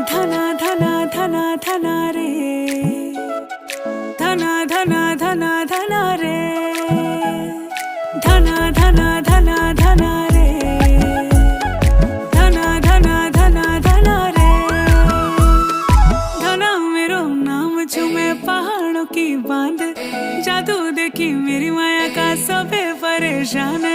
धना धना धना धना रे, धना धना धना धना रे, धना धना धना धना रे, धना धना धना धना रे। धना मेरो नाम चूमे पहाड़ों की बांध, जादू देखी मेरी माया का सबे परेशान